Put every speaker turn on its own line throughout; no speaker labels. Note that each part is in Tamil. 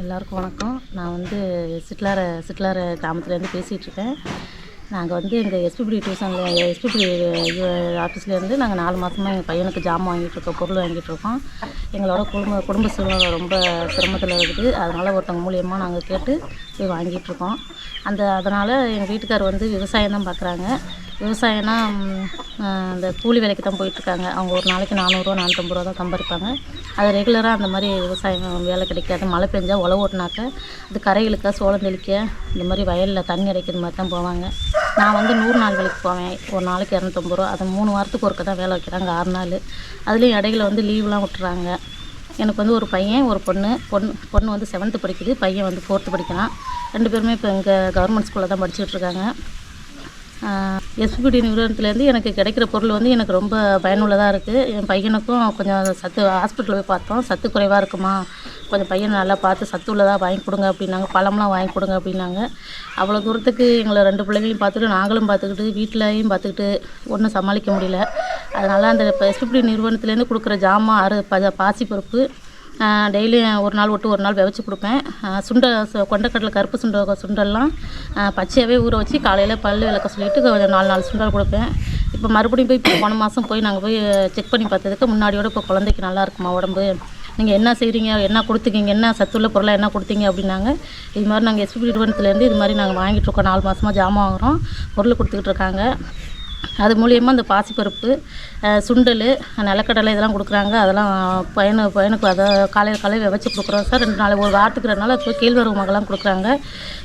எல்லாருக்கும் வணக்கம். நான் வந்து சிட்லார கிராமத்துலேருந்து பேசிகிட்ருக்கேன். நாங்கள் வந்து எங்கள் எஸ்பிபி ஆஃபீஸ்லேருந்து நாங்கள் 4 மாதமாக எங்கள் பையனுக்கு ஜாமான் வாங்கிட்டுருக்கோம், பொருள் வாங்கிட்டுருக்கோம். எங்களோட குடும்ப சூழ்நிலை ரொம்ப சிரமத்தில் இருக்குது. அதனால் ஒருத்தவங்க மூலியமாக நாங்கள் கேட்டு போய் வாங்கிட்டுருக்கோம். அதனால் எங்கள் வீட்டுக்கார் வந்து விவசாயம் தான் பார்க்குறாங்க. விவசாயம்னா அந்த கூலி வேலைக்கு தான் போயிட்டுருக்காங்க. அவங்க ஒரு நாளைக்கு 400 450 தான் சம்பாதிப்பாங்க. அது ரெகுலராக அந்த மாதிரி விவசாயம் வேலை கிடைக்காது. மழை பெஞ்சா உழவு ஓட்டினாக்க அது கரை இழுக்க, சோளம் தெளிக்க, இந்த மாதிரி வயலில் தண்ணி அடைக்கிற மாதிரி தான் போவாங்க. நான் வந்து 100 நாள் வேலைக்கு போவேன். ஒரு நாளைக்கு 250 அதை 3 வாரத்துக்கு ஒருக்க தான் வேலை வைக்கிறாங்க, 6 நாள். அதுலேயும் இடையில வந்து லீவ்லாம் விட்டுறாங்க. எனக்கு வந்து ஒரு பையன், ஒரு பொண்ணு வந்து 7th படிக்குது, பையன் வந்து 4th படிக்கிறான். 2 பேருமே இப்போ இங்கே கவர்மெண்ட் ஸ்கூலில் தான் படிச்சுட்ருக்காங்க. எஸ்பிபி நிறுவனத்துலேருந்து எனக்கு கிடைக்கிற பொருள் வந்து எனக்கு ரொம்ப பயனுள்ளதாக இருக்குது. என் பையனுக்கும் கொஞ்சம் ஹாஸ்பிட்டலில் போய் பார்த்தோம். சத்து குறைவாக இருக்குமா, கொஞ்சம் பையனை நல்லா பார்த்து சத்து உள்ளதாக வாங்கி கொடுங்க அப்படின்னாங்க. பழம்லாம் வாங்கி கொடுங்க அப்படின்னாங்க. அவ்வளோ தூரத்துக்கு எங்களை 2 பிள்ளைங்களையும் பார்த்துட்டு, நாங்களும் பார்த்துக்கிட்டு, வீட்டிலையும் பார்த்துக்கிட்டு ஒன்றும் சமாளிக்க முடியல. அதனால் அந்த எஸ்பிபி நிறுவனத்துலேருந்து கொடுக்குற ஜாமான் பாசிப்பருப்பு டெய்லியும் ஒரு நாள் விட்டு ஒரு நாள் வெவச்சு கொடுப்பேன். கொண்டக்கடலை கருப்பு சுண்டல்லாம் பச்சையாகவே ஊற வச்சு காலையில் பல் விளக்க சொல்லிவிட்டு 4 சுண்டல் கொடுப்பேன். இப்போ மறுபடியும் போய் போன மாதம் நாங்கள் போய் செக் பண்ணி பார்த்ததுக்கு முன்னாடியோட இப்போ குழந்தைக்கு நல்லா இருக்குமா உடம்பு, நீங்கள் என்ன செய்கிறீங்க, என்ன கொடுத்துக்கிங்க, என்ன சத்துள்ள பொருளாக என்ன கொடுத்தீங்க அப்படின்னாங்க. இது மாதிரி நாங்கள் எஸ்பிபி நிறுவனத்துலேருந்து இது மாதிரி நாங்கள் வாங்கிட்டுருக்கோம். 4 மாதமாக ஜாமான் வாங்குகிறோம், பொருள் கொடுத்துக்கிட்டு இருக்காங்க. அது மூலியமாக இந்த பாசிப்பருப்பு, சுண்டல், நிலக்கடலை இதெல்லாம் கொடுக்குறாங்க. அதெல்லாம் பையனுக்கு அதை காலையில் வெவச்சு கொடுக்குறோம் சார். 2 நாள், ஒரு வாரத்துக்கு 2 நாள் இப்போ கேழ்வரகு மகலாம் கொடுக்குறாங்க,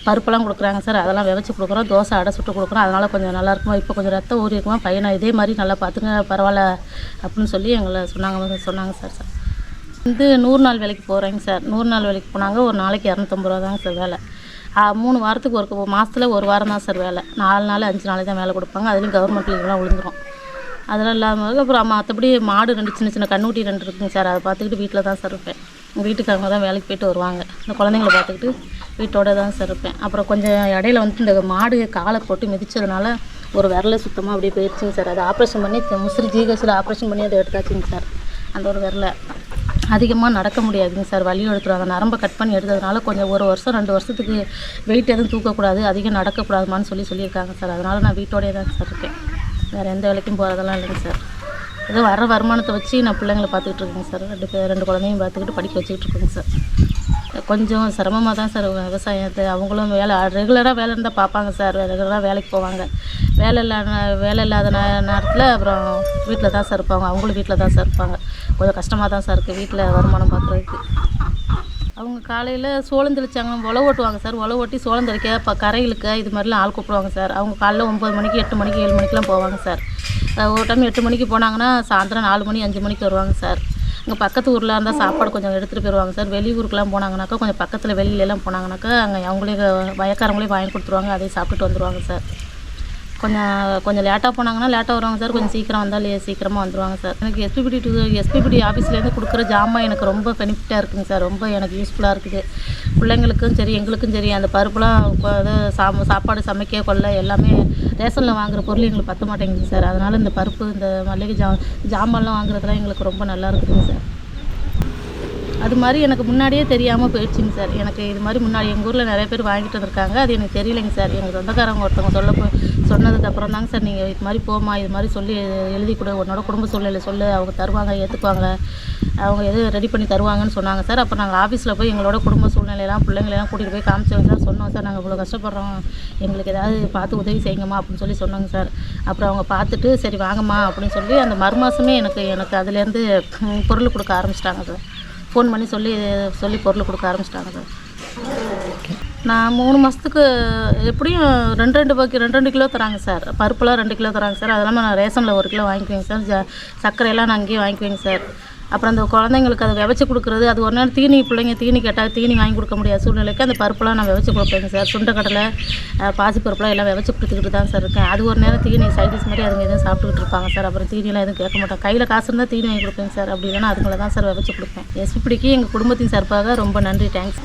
பருப்பெல்லாம் கொடுக்குறாங்க சார். அதெல்லாம் வெவச்சு கொடுக்குறோம். தோசை அடை சுட்டு கொடுக்குறோம். அதனால் கொஞ்சம் நல்லா இருக்குமா, இப்போ கொஞ்சம் ரத்தம் ஊறி இருக்குமா, பையனை இதே மாதிரி நல்லா பார்த்துங்க, பரவாயில்ல அப்படின்னு சொல்லி எங்களை சொன்னாங்க சார். வந்து 100 நாள் வேலைக்கு போகிறேங்க சார். 100 நாள் வேலைக்கு போனாங்க. ஒரு நாளைக்கு 250 தாங்க சார் வேலை. 3 வாரத்துக்கு ஒரு மாதத்தில் ஒரு வாரம் தான் சார் வேலை. 4 நாள் 5 நாளைக்கு தான் வேலை கொடுப்பாங்க. அதுலேயும் கவர்மெண்ட் லீவ்லாம் விழுந்துடும். அதெல்லாம் இல்லாமல் அப்புறம் மற்றபடி மாடு 2 சின்ன கண்ணுக்குட்டி 2 இருக்குங்க சார். அதை பார்த்துக்கிட்டு வீட்டில் தான் சார் இருப்பேன். வீட்டுக்காரங்க தான் வேலைக்கு போய்ட்டு வருவாங்க. இந்த குழந்தைங்கள பார்த்துக்கிட்டு வீட்டோட தான் சார் இருப்பேன். அப்புறம் கொஞ்சம் இடையில வந்து இந்த மாடு காலை போட்டு மிதிச்சதுனால ஒரு விரலை சுத்தமாக அப்படியே போயிடுச்சுங்க சார். அதை ஆப்ரேஷன் பண்ணி முசிறி ஜிஹெச்சில் ஆப்ரேஷன் பண்ணி அதை எடுத்தாச்சுங்க சார். அந்த ஒரு விரலை அதிகமாக நடக்க முடியாதுங்க சார், வலி எடுத்துரும். அந்த நரம்பை கட் பண்ணி எடுத்ததுனால கொஞ்சம் 1 வருஷம் 2 வருஷத்துக்கு வெயிட் எதுவும் தூக்கக்கூடாது, அதிகம் நடக்கக்கூடாதுமான்னு சொல்லியிருக்காங்க சார். அதனால் நான் வீட்டோடையே தான் சார் இருக்கேன். வேறு எந்த வேலைக்கும் போகிறதெல்லாம் இல்லைங்க சார். ஏதோ வர வருமானத்தை வச்சு நான் பிள்ளைங்களை பார்த்துக்கிட்டு இருக்கேங்க சார். 2 குழந்தையும் பார்த்துக்கிட்டு படிக்க வச்சுக்கிட்டு இருக்கேங்க சார். கொஞ்சம் சிரமமாக தான் சார் விவசாயத்தை. அவங்களும் ரெகுலராக வேலை இருந்தால் பார்ப்பாங்க சார், ரெகுலராக வேலைக்கு போவாங்க. வேலை இல்லாத நேரத்தில் அப்புறம் வீட்டில் தான் சார் இருப்பாங்க. அவங்களும் வீட்டில் தான் சார் இருப்பாங்க. கொஞ்சம் கஷ்டமாக தான் சார் இருக்குது வீட்டில் வருமானம் பார்க்குறதுக்கு. அவங்க காலையில் சோளம் தெளிச்சாங்க, உழவு ஓட்டுவாங்க சார். உழவு ஓட்டி சோளம் தெளிக்க, கரை இழுக்க, இது மாதிரிலாம் ஆள் கூப்பிடுவாங்க சார். அவங்க காலைல 9 மணிக்கு 8 மணிக்கு 7 மணிக்கெலாம் போவாங்க சார். ஒரு டைம் 8 மணிக்கு போனாங்கன்னா சாயந்தரம் 4 மணி 5 மணிக்கு வருவாங்க சார். இங்கே பக்கத்து ஊரில் இருந்தால் சாப்பாடு கொஞ்சம் எடுத்துகிட்டு போயிடுவாங்க சார். வெளியூருக்குலாம் போனாங்கனாக்கா, கொஞ்சம் பக்கத்தில் வெளியிலலாம் போனாங்கனாக்கா அங்கே அவங்களே வயக்காரங்களே வாங்கி கொடுத்துருவாங்க, அதை சாப்பிட்டுட்டு வந்துடுவாங்க சார். கொஞ்சம் லேட்டாக போனாங்கன்னா லேட்டாக வருவாங்க சார். கொஞ்சம் சீக்கிரம் வந்தால் சீக்கிரமாக வந்துடுவாங்க சார். எனக்கு எஸ்பிபி ஆஃபீஸ்லேருந்து கொடுக்குற ஜாமான் எனக்கு ரொம்ப பெனிஃபிட்டாக இருக்குங்க சார். ரொம்ப எனக்கு யூஸ்ஃபுல்லாக இருக்குது. பிள்ளைங்களுக்கும் சரி எங்களுக்கும் சரி. அந்த பருப்புலாம் சாப்பாடு சமைக்க கொள்ள எல்லாமே ரேஷனில் வாங்குகிற பொருள் எங்களுக்கு பற்ற மாட்டேங்குது சார். அதனால் இந்த பருப்பு, இந்த மளிகை ஜாமான்லாம் வாங்குறதுலாம் எங்களுக்கு ரொம்ப நல்லா இருக்குதுங்க சார். அது மாதிரி எனக்கு முன்னாடியே தெரியாமல் போயிடுச்சுங்க சார். எனக்கு இது மாதிரி முன்னாடி எங்கள் ஊரில் நிறைய பேர் வாங்கிட்டு வந்திருக்காங்க. அது எனக்கு தெரியலைங்க சார். எங்கள் சொந்தக்காரங்க ஒருத்தவங்க சொன்னதுக்கப்புறம் தாங்க சார், நீங்கள் இது மாதிரி போமா, இது மாதிரி சொல்லி எழுதி கொடு, உன்னோட குடும்ப சூழ்நிலை சொல்லு, அவங்க தருவாங்க, ஏற்றுக்குவாங்க, அவங்க எதுவும் ரெடி பண்ணி தருவாங்கன்னு சொன்னாங்க சார். அப்போ நாங்கள் ஆஃபீஸில் போய் எங்களோட குடும்ப சூழ்நிலையெல்லாம் பிள்ளைங்களெல்லாம் கூட்டிகிட்டு போய் காமிச்சோங்க சார். சொன்னோம் சார், நாங்கள் இவ்வளோ கஷ்டப்படுறோம், எங்களுக்கு ஏதாவது பார்த்து உதவி செய்யுங்கம்மா அப்படின்னு சொன்னாங்க சார். அப்புறம் அவங்க பார்த்துட்டு சரி வாங்கம்மா அப்படின்னு சொல்லி அந்த மறுமாதமே எனக்கு அதுலேருந்து பொருள் கொடுக்க ஆரம்பிச்சிட்டாங்க சார். ஃபோன் பண்ணி சொல்லி பொருள் கொடுக்க ஆரம்பிச்சிட்டாங்க சார். நான் 3 மாதத்துக்கு எப்படியும் 2 கிலோ தராங்க சார். பருப்புலாம் 2 கிலோ தராங்க சார். அது இல்லாமல் நான் ரேஷனில் 1 கிலோ வாங்கிக்குவேங்க சார். சர்க்கரையெல்லாம் நான் அங்கேயே வாங்கிக்குவேங்க சார். அப்புறம் அந்த குழந்தைங்களுக்கு அதை வெவச்சு கொடுக்குறது, அது ஒரு நேரம் பிள்ளைங்க தீனி கேட்டால் தீனி வாங்கி கொடுக்க முடியாத சூழ்நிலைக்கு அந்த பருப்புலாம் நான் வெவச்சு கொடுப்பேங்க சார். சுண்டக்கடலை, பாசிப்பருப்புலாம் எல்லாம் வெவச்சு கொடுத்துக்கிட்டு தான் சார் இருக்கேன். அது ஒரு நேரம் தீனி சைடிஸ் மாதிரி அதுங்க எதுவும் சாப்பிட்டுக்கிட்டு இருப்பாங்க சார். அப்புறம் தீனியெல்லாம் எதுவும் கேட்க மாட்டேன். கையில் காசு இருந்தால் தீனி வாங்கி கொடுப்பேங்க சார். அப்படி இல்லைன்னா அதுங்களை தான் சார் வெவச்சு கொடுப்பேன். எஸ்பிபிடிக்கு எங்கள் குடும்பத்தின் சார்பாக ரொம்ப நன்றி, தேங்க்ஸ்.